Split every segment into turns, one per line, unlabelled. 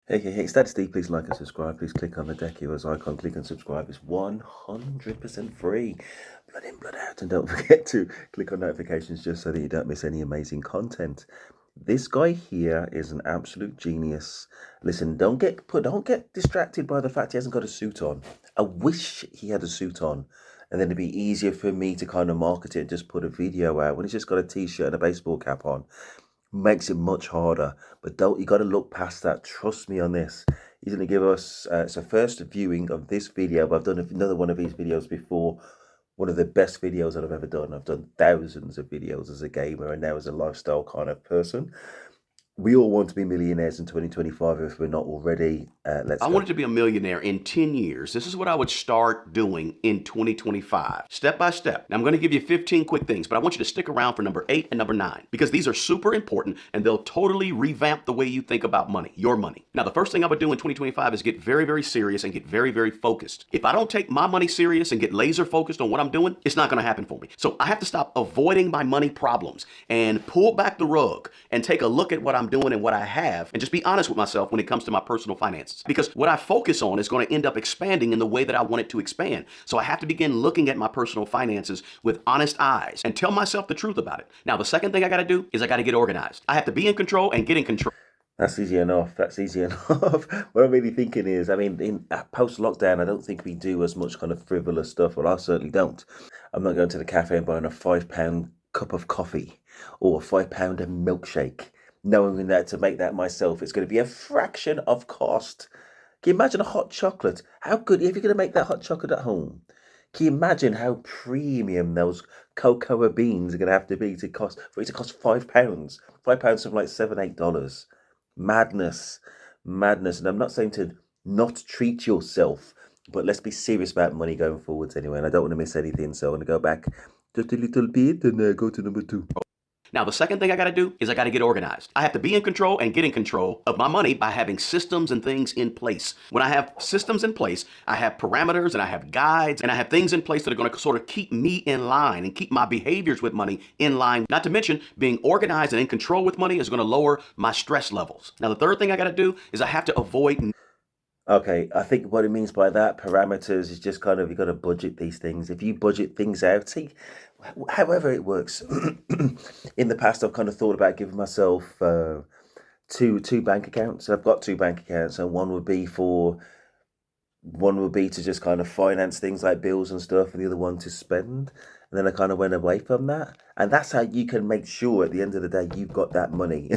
Hey, Stats D, please like and subscribe. Please click on the deck heroes icon. Click and subscribe. It's 100% free. Blood in, blood out. And don't forget to click on notifications just so that you don't miss any amazing content. This guy here is an absolute genius. Listen, don't get distracted by the fact he hasn't got a suit on. I wish he had a suit on. And then it'd be easier for me to kind of market it and just put a video out when he's just got a t-shirt and a baseball cap on. Makes it much harder. But don't you got to look past that. Trust me on this. He's going to give us it's a first viewing of this video, but I've done another one of these videos before. One of the best videos that I've ever done. I've done thousands of videos as a gamer and now as a lifestyle kind of person. We all want to be millionaires in 2025 if we're not already. Let's
I
go.
wanted to be a millionaire in 10 years. This is what I would start doing in 2025, step by step. Now, I'm going to give you 15 quick things, but I want you to stick around for number 8 and number 9 because these are super important and they'll totally revamp the way you think about money, your money. Now, the first thing I would do in 2025 is get very, very serious and get very, very focused. If I don't take my money serious and get laser focused on what I'm doing, it's not going to happen for me. So I have to stop avoiding my money problems and pull back the rug and take a look at what I'm doing and what I have and just be honest with myself when it comes to my personal finances. Because what I focus on is going to end up expanding in the way that I want it to expand. So I have to begin looking at my personal finances with honest eyes and tell myself the truth about it. Now, the second thing I got to do is I got to get organized. I have to be in control and get in control.
That's easy enough. That's easy enough. What I'm really thinking is, I mean, in post lockdown, I don't think we do as much kind of frivolous stuff. Well, I certainly don't. I'm not going to the cafe and buying a £5 cup of coffee or a £5 milkshake, knowing that to make that myself, it's going to be a fraction of cost. Can you imagine a hot chocolate? How good if you're going to make that hot chocolate at home? Can you imagine how premium those cocoa beans are going to have to be to cost for it to cost £5? £5, something like $7, $8. Madness, madness. And I'm not saying to not treat yourself, but let's be serious about money going forwards anyway. And I don't want to miss anything, so I'm going to go back just a little bit and go to number 2.
Now, the second thing I got to do is I got to get organized. I have to be in control and get in control of my money by having systems and things in place. When I have systems in place, I have parameters and I have guides and I have things in place that are going to sort of keep me in line and keep my behaviors with money in line. Not to mention being organized and in control with money is going to lower my stress levels. Now, the third thing I got to do is I have to avoid.
Okay, I think what it means by that parameters is just kind of you got to budget these things. If you budget things out, see, however it works. In the past, I've kind of thought about giving myself two bank accounts. I've got two bank accounts, and one would be to just kind of finance things like bills and stuff, and the other one to spend. And then I kind of went away from that. And that's how you can make sure at the end of the day you've got that money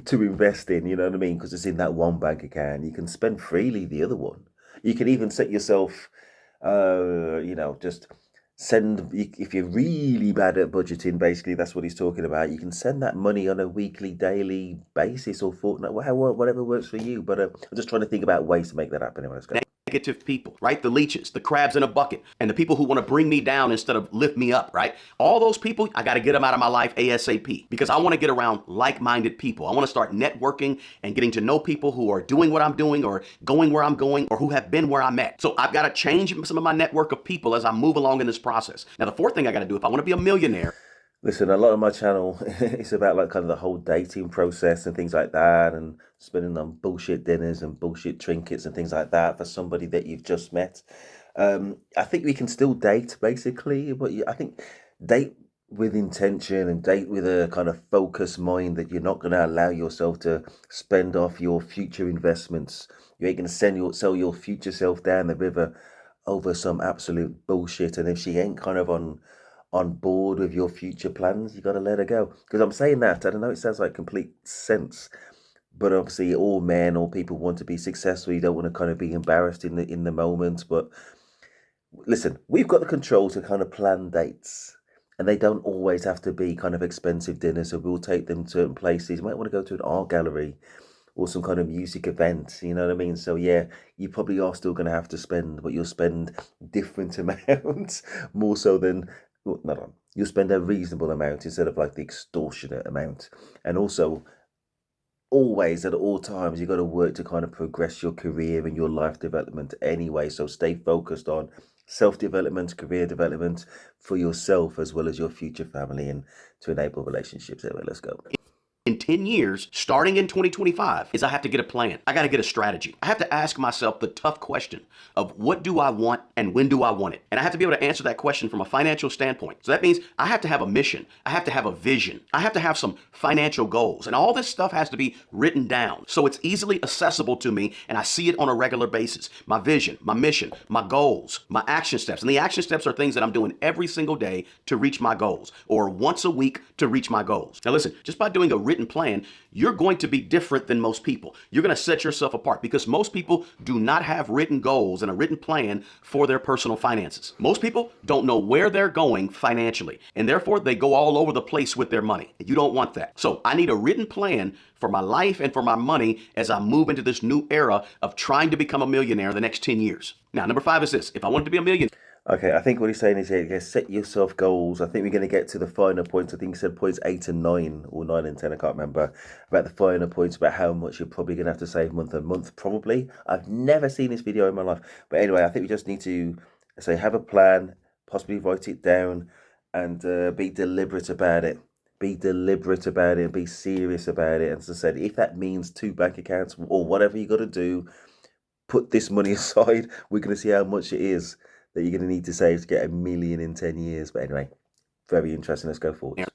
to invest in, you know what I mean? Because it's in that one bank account. You can spend freely the other one. You can even set yourself, just send, if you're really bad at budgeting, basically, that's what he's talking about. You can send that money on a weekly, daily basis or fortnight, whatever works for you. But I'm just trying to think about ways to make that happen. Anyway, let's go.
Negative people, right? The leeches, the crabs in a bucket, and the people who want to bring me down instead of lift me up, right? All those people, I got to get them out of my life ASAP because I want to get around like-minded people. I want to start networking and getting to know people who are doing what I'm doing or going where I'm going or who have been where I'm at. So I've got to change some of my network of people as I move along in this process. Now, the fourth thing I got to do if I want to be a millionaire.
Listen, a lot of my channel is about like kind of the whole dating process and things like that, and spending on bullshit dinners and bullshit trinkets and things like that for somebody that you've just met. I think we can still date basically, but I think date with intention and date with a kind of focused mind that you're not going to allow yourself to spend off your future investments. You ain't going to sell your future self down the river over some absolute bullshit. And if she ain't kind of on board with your future plans, you got to let her go. Because I'm saying that, I don't know, it sounds like complete sense, but obviously all men, all people want to be successful. You don't want to kind of be embarrassed in the moment. But listen, we've got the control to kind of plan dates. And they don't always have to be kind of expensive dinners. So we'll take them to certain places. You might want to go to an art gallery or some kind of music event. You know what I mean? So yeah, you probably are still going to have to spend, but you'll spend different amounts, more so than, well, not on. You'll spend a reasonable amount instead of like the extortionate amount. And also, always at all times, you've got to work to kind of progress your career and your life development anyway. So stay focused on self-development, career development for yourself as well as your future family and to enable relationships. Anyway, let's go.
in 10 years, starting in 2025, is I have to get a plan. I got to get a strategy. I have to ask myself the tough question of what do I want and when do I want it? And I have to be able to answer that question from a financial standpoint. So that means I have to have a mission. I have to have a vision. I have to have some financial goals. And all this stuff has to be written down so it's easily accessible to me and I see it on a regular basis. My vision, my mission, my goals, my action steps. And the action steps are things that I'm doing every single day to reach my goals or once a week to reach my goals. Now listen, just by doing a written plan, you're going to be different than most people. You're going to set yourself apart because most people do not have written goals and a written plan for their personal finances. Most people don't know where they're going financially, and therefore they go all over the place with their money. You don't want that. So I need a written plan for my life and for my money as I move into this new era of trying to become a millionaire in the next 10 years. Now, number 5 is this. If I wanted to be a millionaire,
Okay, I think what he's saying is here, set yourself goals. I think we're going to get to the final points. I think he said points 8 and 9, or 9 and 10, I can't remember, about the final points about how much you're probably going to have to save month on month, probably. I've never seen this video in my life. But anyway, I think we just need to say have a plan, possibly write it down, and be deliberate about it. Be deliberate about it and be serious about it. And as I said, if that means 2 bank accounts or whatever you got to do, put this money aside. We're going to see how much it is that you're going to need to save to get $1 million in 10 years. But anyway, very interesting. Let's go forward.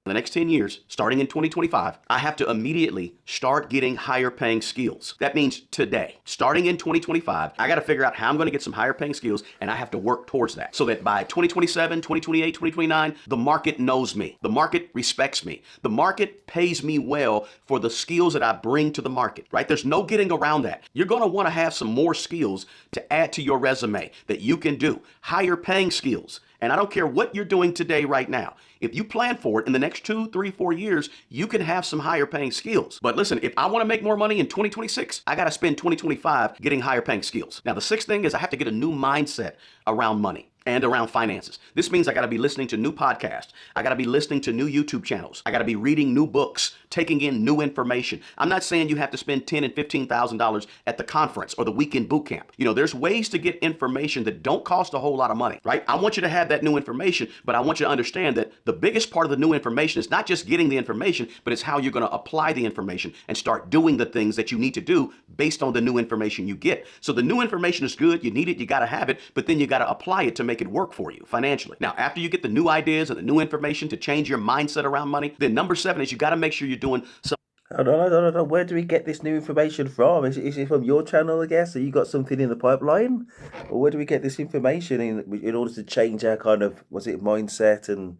the next 10 years, starting in 2025, I have to immediately start getting higher paying skills. That means today, starting in 2025, I got to figure out how I'm going to get some higher paying skills, and I have to work towards that so that by 2027, 2028, 2029, the market knows me. The market respects me. The market pays me well for the skills that I bring to the market, right? There's no getting around that. You're going to want to have some more skills to add to your resume that you can do, higher paying skills. And I don't care what you're doing today, right now. If you plan for it in the next 2, 3, 4 years, you can have some higher paying skills. But listen, if I want to make more money in 2026, I got to spend 2025 getting higher paying skills. Now, the sixth thing is I have to get a new mindset around money and around finances. This means I got to be listening to new podcasts. I got to be listening to new YouTube channels. I got to be reading new books, taking in new information. I'm not saying you have to spend $10,000 and $15,000 at the conference or the weekend boot camp. You know, there's ways to get information that don't cost a whole lot of money, right? I want you to have that new information, but I want you to understand that the biggest part of the new information is not just getting the information, but it's how you're going to apply the information and start doing the things that you need to do based on the new information you get. So the new information is good. You need it. You got to have it, but then you got to apply it to make it work for you financially. Now, after you get the new ideas and the new information to change your mindset around money, then number 7 is you got to make sure you're doing some.
Hold on. Where do we get this new information from? Is it from your channel, I guess? So you got something in the pipeline? Or where do we get this information in order to change our kind of, was it mindset and,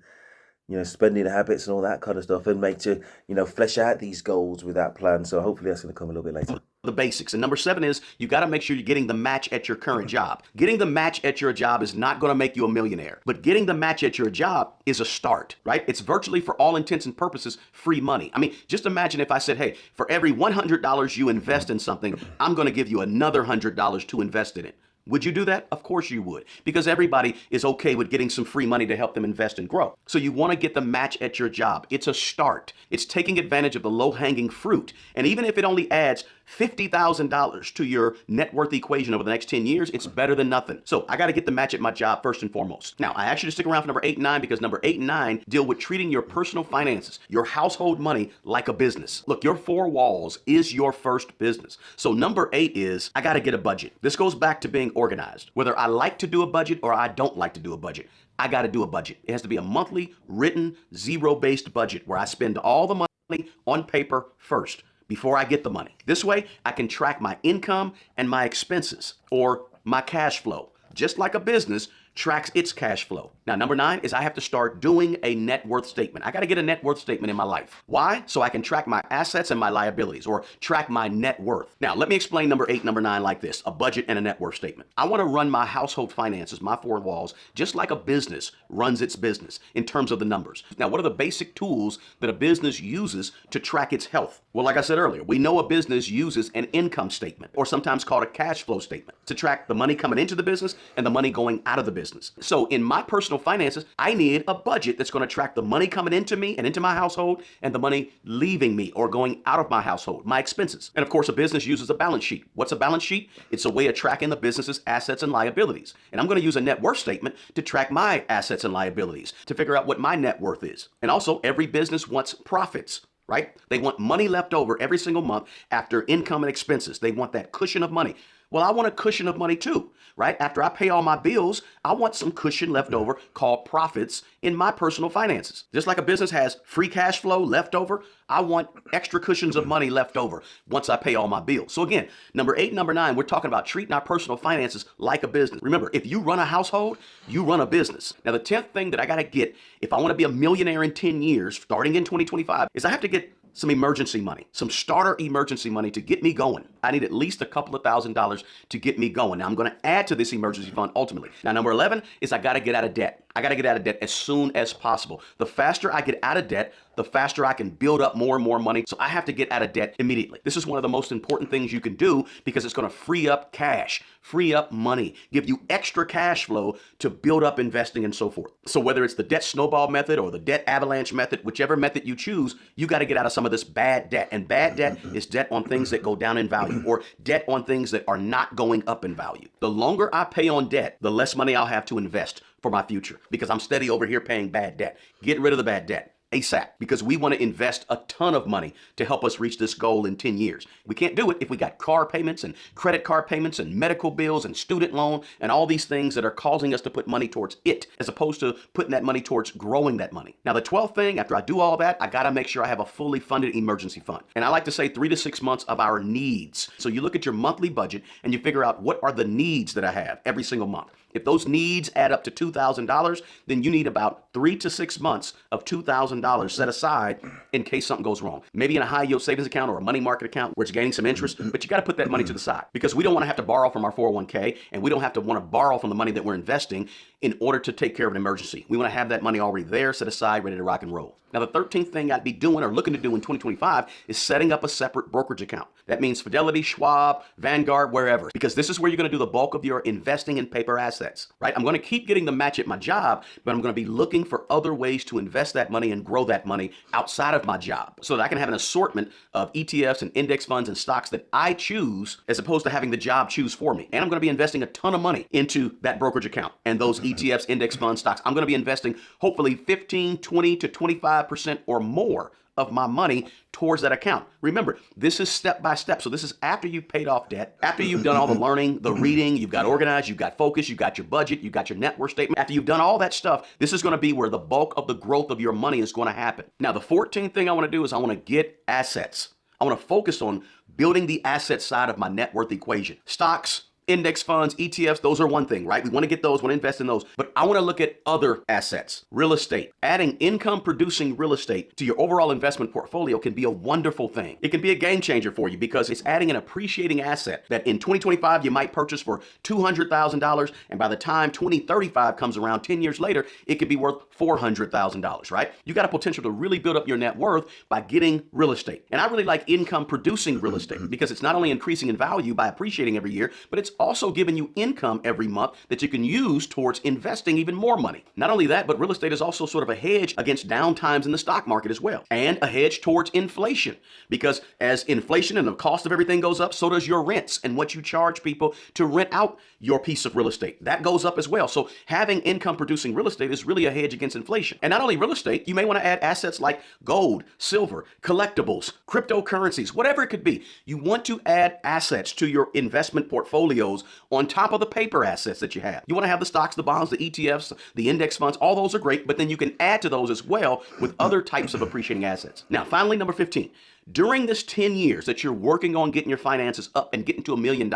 spending habits and all that kind of stuff and make to, flesh out these goals with that plan? So hopefully that's going to come a little bit later.
The basics. And number 7 is you got to make sure you're getting the match at your current job. Getting the match at your job is not going to make you a millionaire, but getting the match at your job is a start, right? It's virtually, for all intents and purposes, free money. I mean, just imagine if I said, hey, for every $100 you invest in something, I'm going to give you another $100 to invest in it. Would you do that? Of course you would, because everybody is okay with getting some free money to help them invest and grow. So you want to get the match at your job. It's a start. It's taking advantage of the low-hanging fruit. And even if it only adds $50,000 to your net worth equation over the next 10 years, it's better than nothing. So I got to get the match at my job first and foremost. Now, I asked you to stick around for number 8 and 9 because number 8 and 9 deal with treating your personal finances, your household money, like a business. Look, your 4 walls is your first business. So number 8 is I got to get a budget. This goes back to being organized. Whether I like to do a budget or I don't like to do a budget, I got to do a budget. It has to be a monthly, written, zero-based budget where I spend all the money on paper first before I get the money. This way, I can track my income and my expenses, or my cash flow, just like a business tracks its cash flow. Now, number 9 is I have to start doing a net worth statement. I got to get a net worth statement in my life. Why? So I can track my assets and my liabilities, or track my net worth. Now, let me explain number 8, number 9 like this: a budget and a net worth statement. I want to run my household finances, my 4 walls, just like a business runs its business in terms of the numbers. Now, what are the basic tools that a business uses to track its health? Well, like I said earlier, we know a business uses an income statement, or sometimes called a cash flow statement, to track the money coming into the business and the money going out of the business. So in my personal finances, I need a budget that's going to track the money coming into me and into my household and the money leaving me or going out of my household, my expenses. And of course, a business uses a balance sheet. What's a balance sheet? It's a way of tracking the business's assets and liabilities. And I'm going to use a net worth statement to track my assets and liabilities, to figure out what my net worth is. And also, every business wants profits. right? They want money left over every single month after income and expenses. They want that cushion of money. Well, I want a cushion of money too, right? After I pay all my bills, I want some cushion left over called profits in my personal finances. Just like a business has free cash flow left over, I want extra cushions of money left over once I pay all my bills. So again, number 8 and number 9, we're talking about treating our personal finances like a business. Remember, if you run a household, you run a business. Now, the 10th thing that I got to get if I want to be a millionaire in 10 years, starting in 2025, is I have to get some emergency money, some starter emergency money to get me going. I need at least a couple of $1,000s to get me going. Now, I'm going to add to this emergency fund ultimately. Now, number 11 is I got to get out of debt. I got to get out of debt as soon as possible. The faster I get out of debt, the faster I can build up more and more money. So I have to get out of debt immediately. This is one of the most important things you can do because it's going to free up cash, free up money, give you extra cash flow to build up investing and so forth. So whether it's the debt snowball method or the debt avalanche method, whichever method you choose, you got to get out of some of this bad debt. And bad debt is debt on things that go down in value or debt on things that are not going up in value. The longer I pay on debt, the less money I'll have to invest for my future because I'm steady over here paying bad debt. Get rid of the bad debt ASAP because we want to invest a ton of money to help us reach this goal in 10 years. We can't do it if we got car payments and credit card payments and medical bills and student loan and all these things that are causing us to put money towards it as opposed to putting that money towards growing that money. Now, the 12th thing, after I do all that, I got to make sure I have a fully funded emergency fund. And I like to say 3 to 6 months of our needs. So you look at your monthly budget and you figure out what are the needs that I have every single month. If those needs add up to $2,000, then you need about 3 to 6 months of $2,000 set aside in case something goes wrong. Maybe in a high yield savings account or a money market account where it's gaining some interest, but you got to put that money to the side because we don't want to have to borrow from our 401k and we don't have to want to borrow from the money that we're investing in order to take care of an emergency. We want to have that money already there, set aside, ready to rock and roll. Now, the 13th thing I'd be doing or looking to do in 2025 is setting up a separate brokerage account. That means Fidelity, Schwab, Vanguard, wherever, because this is where you're going to do the bulk of your investing in paper assets, right? I'm going to keep getting the match at my job, but I'm going to be looking for other ways to invest that money and grow that money outside of my job so that I can have an assortment of ETFs and index funds and stocks that I choose as opposed to having the job choose for me. And I'm going to be investing a ton of money into that brokerage account and those ETFs, index funds, stocks. I'm going to be investing hopefully 15, 20 to 25% or more of my money towards that account. Remember, this is step by step. So this is after you've paid off debt, after you've done all the learning, the reading, you've got organized, you've got focus, you've got your budget, you've got your net worth statement. After you've done all that stuff, this is going to be where the bulk of the growth of your money is going to happen. Now, the 14th thing I want to do is I want to get assets. I want to focus on building the asset side of my net worth equation. Stocks, index funds, ETFs, those are one thing, right? We want to get those, want to invest in those. But I want to look at other assets, real estate. Adding income producing real estate to your overall investment portfolio can be a wonderful thing. It can be a game changer for you because it's adding an appreciating asset that in 2025 you might purchase for $200,000. And by the time 2035 comes around 10 years later, it could be worth $400,000, right? You got a potential to really build up your net worth by getting real estate. And I really like income producing real estate because it's not only increasing in value by appreciating every year, but it's also giving you income every month that you can use towards investing even more money. Not only that, but real estate is also sort of a hedge against down times in the stock market as well, and a hedge towards inflation because as inflation and the cost of everything goes up, so does your rents and what you charge people to rent out your piece of real estate. That goes up as well. So having income producing real estate is really a hedge against inflation. And not only real estate, you may want to add assets like gold, silver, collectibles, cryptocurrencies, whatever it could be. You want to add assets to your investment portfolios on top of the paper assets that you have. You want to have the stocks, the bonds, the ETFs, the index funds, all those are great, but then you can add to those as well with other types of appreciating assets. Now, finally, number 15. During this 10 years that you're working on getting your finances up and getting to $1 million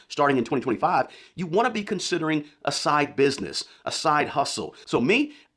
starting in 2025, you want to be considering a side business, a side hustle. So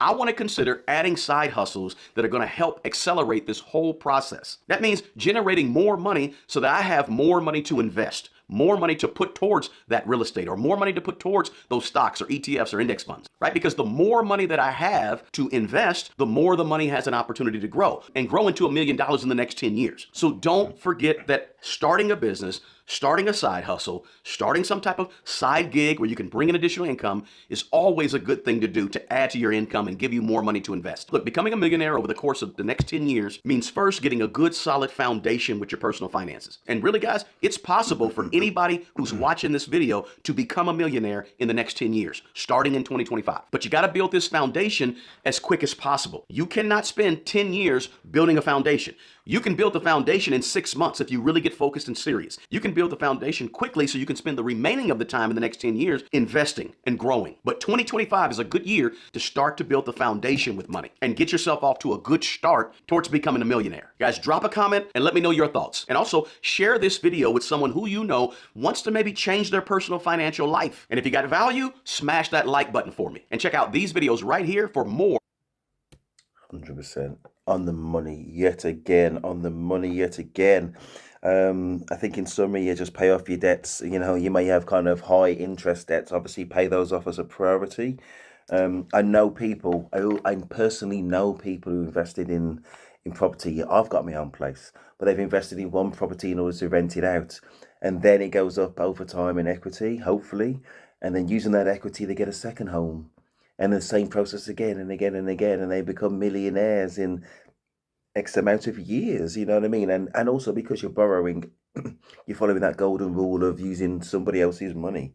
I want to consider adding side hustles that are going to help accelerate this whole process. That means generating more money so that I have more money to invest, more money to put towards that real estate or more money to put towards those stocks or ETFs or index funds, right? Because the more money that I have to invest, the more the money has an opportunity to grow and grow into $1 million in the next 10 years. So don't forget that starting a business, starting a side hustle, starting some type of side gig where you can bring in additional income is always a good thing to do to add to your income and give you more money to invest. Look, becoming a millionaire over the course of the next 10 years means first getting a good solid foundation with your personal finances. And really, guys, it's possible for anybody who's watching this video to become a millionaire in the next 10 years, starting in 2025. But you got to build this foundation as quick as possible. You cannot spend 10 years building a foundation. You can build the foundation in 6 months if you really get focused and serious. You can build the foundation quickly so you can spend the remaining of the time in the next 10 years investing and growing. But 2025 is a good year to start to build the foundation with money and get yourself off to a good start towards becoming a millionaire. Guys, drop a comment and let me know your thoughts. And also share this video with someone who you know wants to maybe change their personal financial life. And if you got value, smash that like button for me. And check out these videos right here for more.
100% on the money yet again, on the money yet again. I think in summary, you just pay off your debts. You know, you may have kind of high interest debts. Obviously, pay those off as a priority. I know people, I personally know people who invested in property. I've got my own place, but they've invested in one property in order to rent it out. And then it goes up over time in equity, hopefully. And then using that equity, they get a second home. And the same process again and again and again. And they become millionaires in X amount of years, you know what I mean? And also because you're borrowing, you're following that golden rule of using somebody else's money.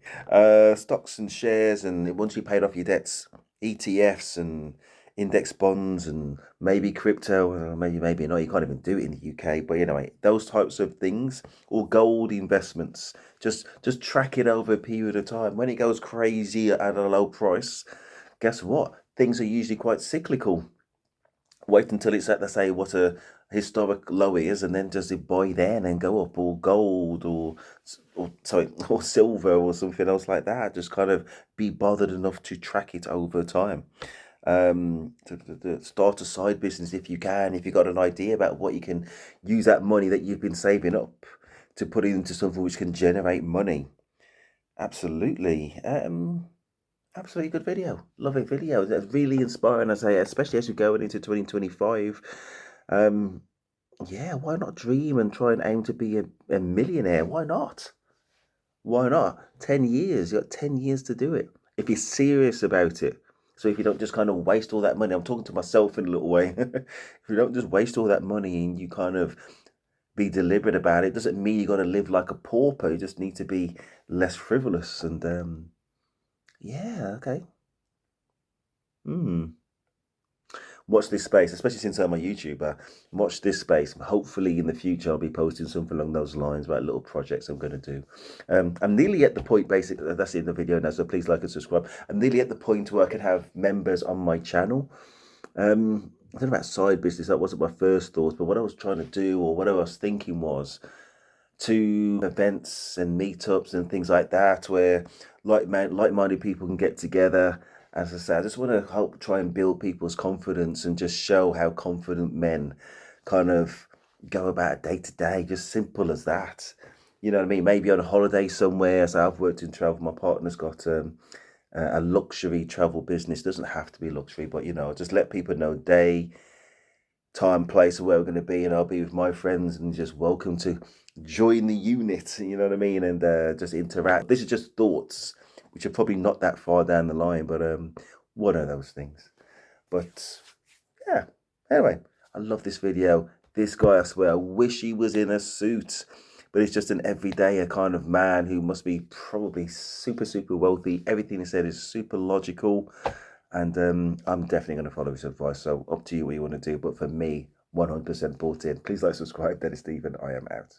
Stocks and shares, and once you paid off your debts, ETFs and index bonds and maybe crypto, maybe not, you can't even do it in the UK, but anyway, those types of things, or gold investments, just track it over a period of time. When it goes crazy at a low price, guess what? Things are usually quite cyclical. Wait until it's at, let's say, what a historic low is, and then just buy then and go up, or gold, or sorry, or silver, or something else like that. Just kind of be bothered enough to track it over time. To start a side business if you can, if you've got an idea about what you can use that money that you've been saving up to put into something which can generate money. Absolutely. Absolutely good video. Love it video. That's really inspiring, I say, especially as we're going into 2025. Yeah, why not dream and try and aim to be a millionaire? Why not? Why not? 10 years. You got 10 years to do it. If you're serious about it. So if you don't just kind of waste all that money, I'm talking to myself in a little way. If you don't just waste all that money and you kind of be deliberate about it, doesn't mean you got to live like a pauper. You just need to be less frivolous and yeah, okay. Watch this space, especially since I'm a YouTuber. Watch this space. Hopefully, in the future, I'll be posting something along those lines about little projects I'm going to do. I'm nearly at the point, basically, that's in the video now, so please like and subscribe. I'm nearly at the point where I can have members on my channel. I don't know about side business, that wasn't my first thought, but what I was trying to do, or what I was thinking was to events and meetups and things like that, where like-minded people can get together. As I say, I just want to help try and build people's confidence and just show how confident men kind of go about day to day, just simple as that. You know what I mean? Maybe on a holiday somewhere. So I've worked in travel. My partner's got a luxury travel business. Doesn't have to be luxury, but you know, just let people know day, time, place of where we're going to be, and I'll be with my friends and just welcome to join the unit. You know what I mean? And just interact. This is just thoughts which are probably not that far down the line, but one of those things. But yeah, anyway, I love this video. This guy, I swear, I wish he was in a suit, but he's just an everyday kind of man who must be probably super, super wealthy. Everything he said is super logical, and I'm definitely going to follow his advice. So up to you what you want to do, but for me, 100% bought in. Please like, subscribe. Dennis Stephen, I am out.